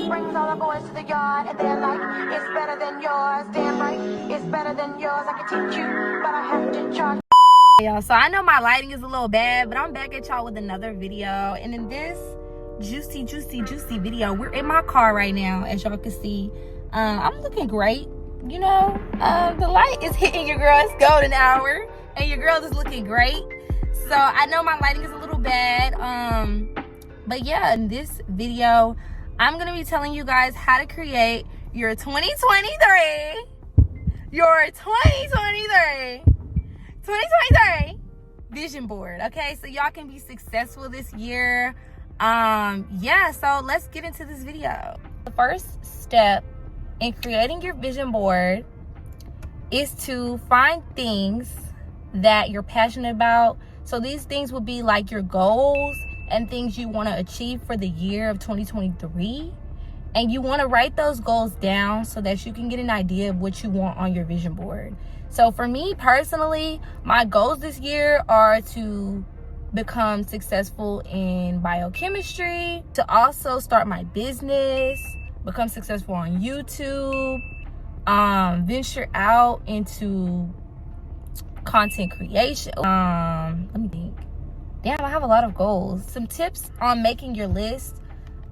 Brings all the boys to the yard, and they're like, it's better than yours. Damn right, it's better than yours. I can teach you, but I have to charge. Y'all, so I know my lighting is a little bad, but I'm back at y'all with another video. And in this juicy video, we're in my car right now, as y'all can see. I'm looking great, you know. The light is hitting your girl's golden hour, and your girl is looking great. So I know my lighting is a little bad, but yeah, in this video I'm gonna be telling you guys how to create your 2023 vision board. Okay, so y'all can be successful this year. Yeah, so let's get into this video. The first step in creating your vision board is to find things that you're passionate about. So these things will be like your goals and things you want to achieve for the year of 2023. And you want to write those goals down so that you can get an idea of what you want on your vision board. So for me personally, my goals this year are to become successful in biochemistry, to also start my business, become successful on YouTube, venture out into content creation. Let me think. Damn, I have a lot of goals. Some tips on making your list.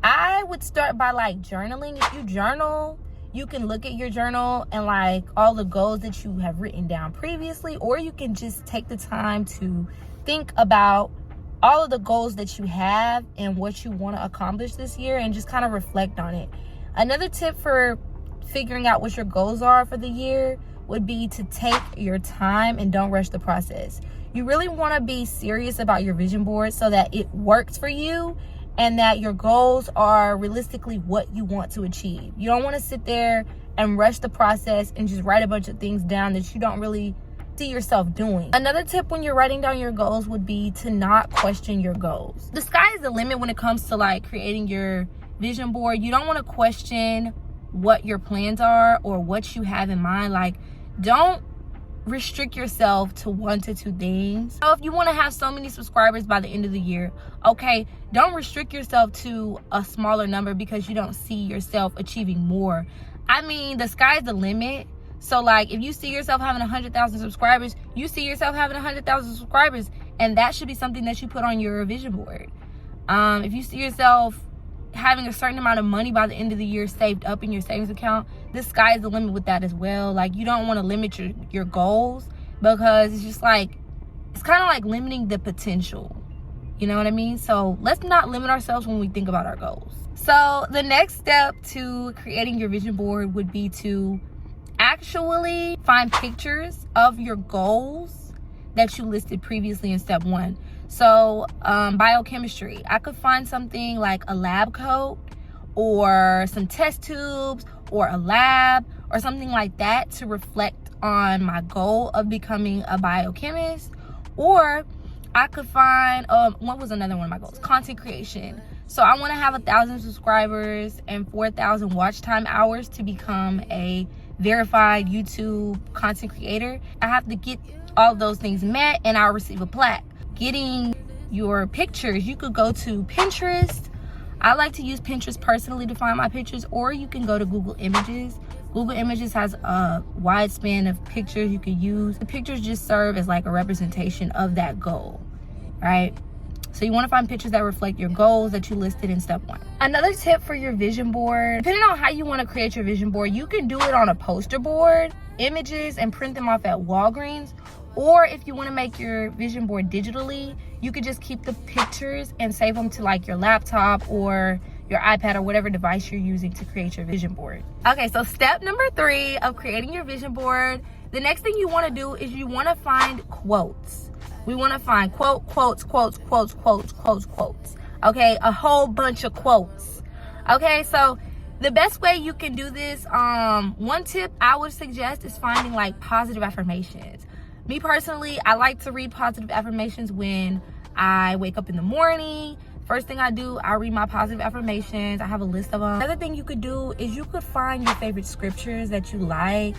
I would start by like journaling. If you journal, you can look at your journal and like all the goals that you have written down previously, or you can just take the time to think about all of the goals that you have and what you want to accomplish this year and just kind of reflect on it. Another tip for figuring out what your goals are for the year would be to take your time and don't rush the process. You really want to be serious about your vision board so that it works for you and that your goals are realistically what you want to achieve. You don't want to sit there and rush the process and just write a bunch of things down that you don't really see yourself doing. Another tip when you're writing down your goals would be to not question your goals. The sky is the limit when it comes to like creating your vision board. You don't want to question what your plans are or what you have in mind. Like, don't restrict yourself to 1 to 2 things. So if you want to have so many subscribers by the end of the year, okay, don't restrict yourself to a smaller number because you don't see yourself achieving more. I mean, the sky's the limit. So like, if you see yourself having 100,000 subscribers, you see yourself having 100,000 subscribers, and that should be something that you put on your vision board. If you see yourself having a certain amount of money by the end of the year saved up in your savings account, the sky is the limit with that as well. Like, you don't want to limit your goals, because it's just like, it's kind of like limiting the potential. You know what I mean? So let's not limit ourselves when we think about our goals. So the next step to creating your vision board would be to actually find pictures of your goals that you listed previously in step 1. So biochemistry, I could find something like a lab coat or some test tubes or a lab or something like that to reflect on my goal of becoming a biochemist. Or I could find, what was another one of my goals? Content creation. So I want to have 1,000 subscribers and 4,000 watch time hours to become a verified YouTube content creator. I have to get all of those things met and I'll receive a plaque. Getting your pictures, you could go to Pinterest. I like to use Pinterest personally to find my pictures, or you can go to Google Images. Google Images has a wide span of pictures you can use. The pictures just serve as like a representation of that goal, right? So you want to find pictures that reflect your goals that you listed in step 1. Another tip for your vision board, depending on how you want to create your vision board, you can do it on a poster board, images, and print them off at Walgreens. Or if you want to make your vision board digitally, you could just keep the pictures and save them to like your laptop or your iPad or whatever device you're using to create your vision board. Okay, so step number 3 of creating your vision board, the next thing you want to do is you want to find quotes. We want to find quotes. Okay, a whole bunch of quotes. Okay, so the best way you can do this, one tip I would suggest is finding like positive affirmations. Me personally, I like to read positive affirmations when I wake up in the morning. First thing I do, I read my positive affirmations. I have a list of them. Another thing you could do is you could find your favorite scriptures that you like,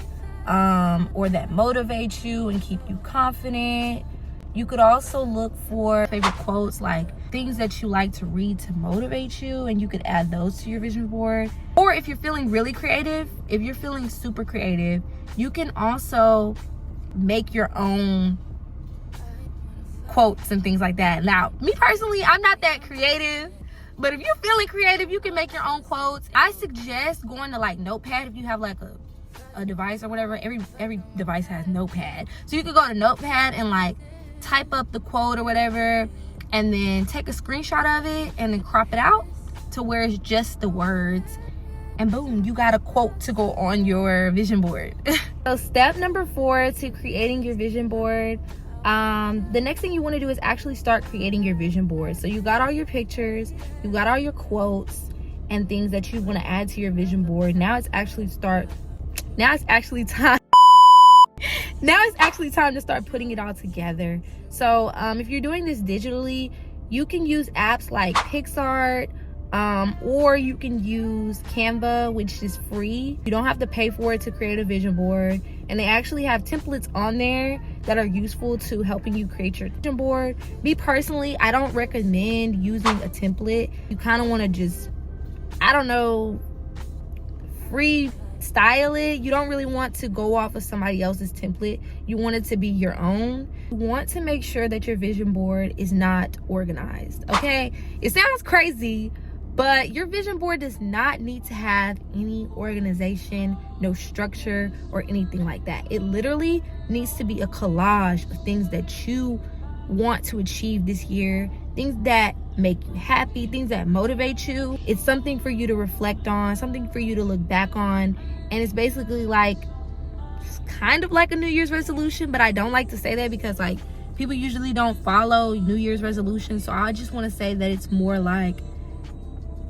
or that motivate you and keep you confident. You could also look for favorite quotes like things that you like to read to motivate you, and you could add those to your vision board. Or if you're feeling really creative, if you're feeling super creative, you can also make your own quotes and things like that. Now, me personally, I'm not that creative, but if you're feeling creative, you can make your own quotes. I suggest going to like Notepad if you have like a device or whatever. Every device has Notepad, so you could go to Notepad and like type up the quote or whatever, and then take a screenshot of it and then crop it out to where it's just the words, and boom, you got a quote to go on your vision board. So step number 4 to creating your vision board, the next thing you want to do is actually start creating your vision board. So you got all your pictures, you got all your quotes and things that you want to add to your vision board. Now it's actually time to start putting it all together. So if you're doing this digitally, you can use apps like PixArt, or you can use Canva, which is free. You don't have to pay for it to create a vision board, and they actually have templates on there that are useful to helping you create your vision board. Me personally, I don't recommend using a template. You kind of want to just, I don't know, freestyle it. You don't really want to go off of somebody else's template. You want it to be your own. You want to make sure that your vision board is not organized, okay? It sounds crazy, but your vision board does not need to have any organization, no structure, or anything like that. It literally needs to be a collage of things that you want to achieve this year, things that make you happy, things that motivate you. It's something for you to reflect on, something for you to look back on. And it's basically like, it's kind of like a New Year's resolution, but I don't like to say that because like people usually don't follow New Year's resolutions. So I just want to say that it's more like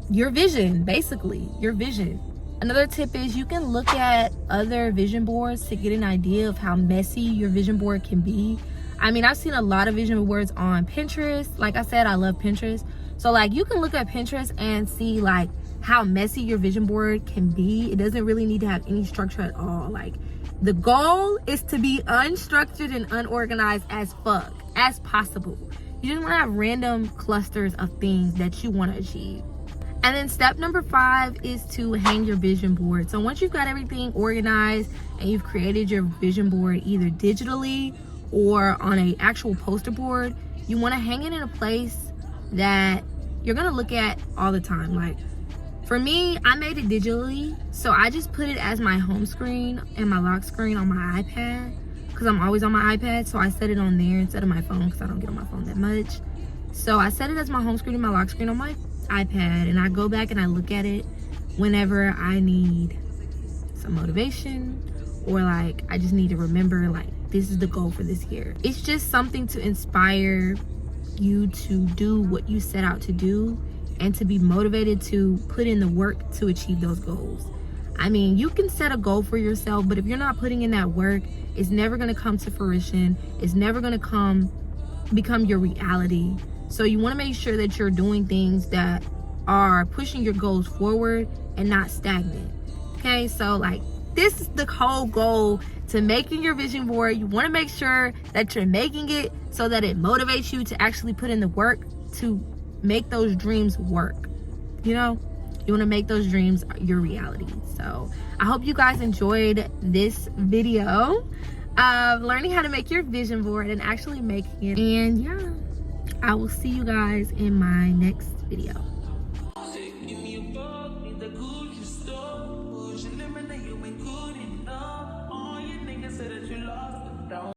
your vision, basically your vision. Another tip is you can look at other vision boards to get an idea of how messy your vision board can be. I mean, I've seen a lot of vision boards on Pinterest. Like I said, I love Pinterest. So like you can look at Pinterest and see like how messy your vision board can be. It doesn't really need to have any structure at all. Like the goal is to be unstructured and unorganized as fuck as possible. You just want to have random clusters of things that you want to achieve. And then step number 5 is to hang your vision board. So once you've got everything organized and you've created your vision board either digitally or on an actual poster board, you want to hang it in a place that you're going to look at all the time. Like for me, I made it digitally. So I just put it as my home screen and my lock screen on my iPad because I'm always on my iPad. So I set it on there instead of my phone because I don't get on my phone that much. So I set it as my home screen and my lock screen on my iPad, and I go back and I look at it whenever I need some motivation, or like I just need to remember like this is the goal for this year. It's just something to inspire you to do what you set out to do and to be motivated to put in the work to achieve those goals. I mean, you can set a goal for yourself, but if you're not putting in that work, it's never going to come to fruition. It's never going to become your reality. So you want to make sure that you're doing things that are pushing your goals forward and not stagnant. Okay, so like this is the whole goal to making your vision board. You want to make sure that you're making it so that it motivates you to actually put in the work to make those dreams work. You know, you want to make those dreams your reality. So I hope you guys enjoyed this video of learning how to make your vision board and actually making it. And yeah, I will see you guys in my next video.